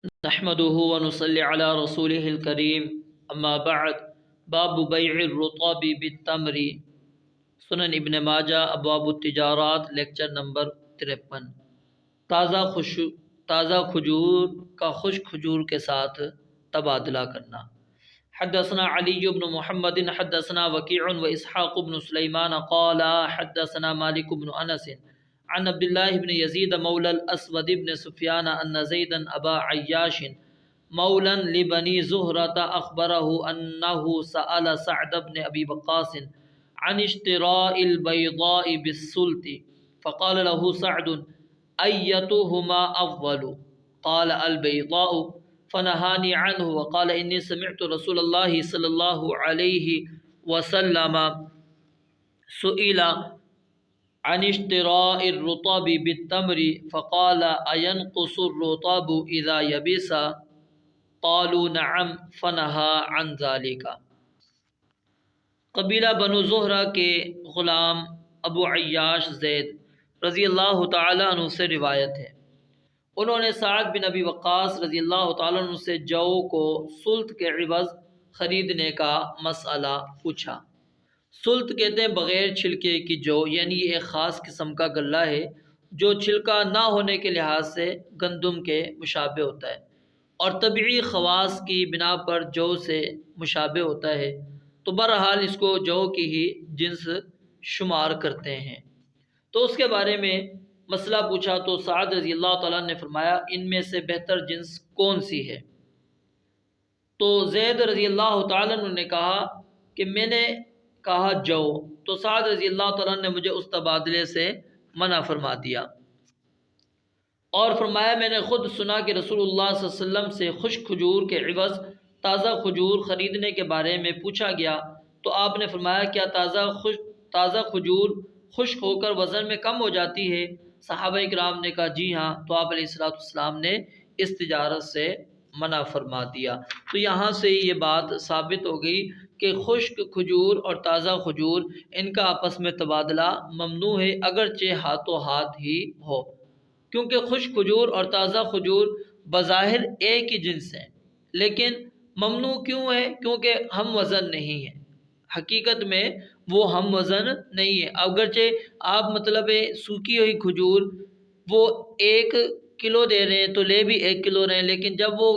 نحمده ونصلي على رسوله الكريم اما بعد باب بیع الرطب بالتمر سنن ابن ماجہ ابواب التجارات لیکچر نمبر 53 تازہ کھجور کا خشک کھجور کے ساتھ تبادلہ کرنا۔ حدثنا علی بن محمد حدثنا وکیع و اسحاق بن سلیمان قال حدثنا مالک بن انس عن عبد الله بن يزيد مولى الأسود بن سفيان أن زيدا أبا عياش مولا لبني زهرة أخبره أنه سأل سعد بن أبي وقاص عن اشتراء البيضاء بالسلط فقال له سعد أيتهما أفضل؟ قال البيضاء فنهاني عنه وقال إني سمعت رسول الله صلى الله عليه وسلم سئل عن اشتراء الرطب بالتمر فقال أينقص الرطب إذا يبس؟ قالوا نعم فنهى عن ذلك۔ قبیلہ بنو زہرہ کے غلام ابو عیاش زید رضی اللہ تعالیٰ عنہ سے روایت ہے، انہوں نے سعد بن ابی وقاص رضی اللہ تعالیٰ عنہ سے جو کو سلط کے عوض خریدنے کا مسئلہ پوچھا۔ سلط کہتے ہیں بغیر چھلکے کی جو، یعنی یہ ایک خاص قسم کا غلہ ہے جو چھلکا نہ ہونے کے لحاظ سے گندم کے مشابہ ہوتا ہے اور طبعی خواص کی بنا پر جو سے مشابہ ہوتا ہے، تو بہرحال اس کو جو کی ہی جنس شمار کرتے ہیں۔ تو اس کے بارے میں مسئلہ پوچھا تو سعد رضی اللہ تعالیٰ نے فرمایا ان میں سے بہتر جنس کون سی ہے؟ تو زید رضی اللہ تعالیٰ نے کہا کہ میں نے کہا جو، تو سعد رضی اللہ تعالیٰ نے مجھے اس تبادلے سے منع فرما دیا اور فرمایا میں نے خود سنا کہ رسول اللہ صلی اللہ علیہ وسلم سے خشک کھجور کے عوض تازہ کھجور خریدنے کے بارے میں پوچھا گیا تو آپ نے فرمایا کیا تازہ کھجور خشک ہو کر وزن میں کم ہو جاتی ہے؟ صحابہ کرام نے کہا جی ہاں، تو آپ علیہ السلام نے اس تجارت سے منع فرما دیا۔ تو یہاں سے یہ بات ثابت ہو گئی کہ خشک کھجور اور تازہ کھجور ان کا آپس میں تبادلہ ممنوع ہے، اگرچہ ہاتھوں ہاتھ ہی ہو، کیونکہ خشک کھجور اور تازہ کھجور بظاہر ایک ہی جنس ہیں، لیکن ممنوع کیوں ہے؟ کیونکہ ہم وزن نہیں ہیں، حقیقت میں وہ ہم وزن نہیں ہے۔ اگرچہ آپ سوکھی ہوئی کھجور وہ 1 کلو دے رہے ہیں تو لے بھی 1 کلو رہے ہیں، لیکن جب وہ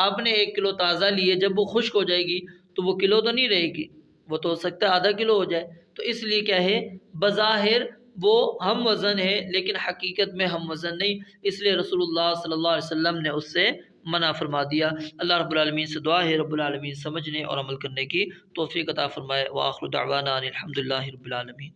آپ نے 1 کلو تازہ لیے جب وہ خشک ہو جائے گی تو وہ کلو تو نہیں رہے گی، وہ تو ہو سکتا ہے آدھا کلو ہو جائے۔ تو اس لیے کیا ہے، بظاہر وہ ہم وزن ہے لیکن حقیقت میں ہم وزن نہیں، اس لیے رسول اللہ صلی اللہ علیہ وسلم نے اس سے منع فرما دیا۔ اللہ رب العالمین سے دعا ہے رب العالمین سمجھنے اور عمل کرنے کی توفیق عطا فرمائے۔ وآخر دعوانا ان الحمد للہ رب العالمین۔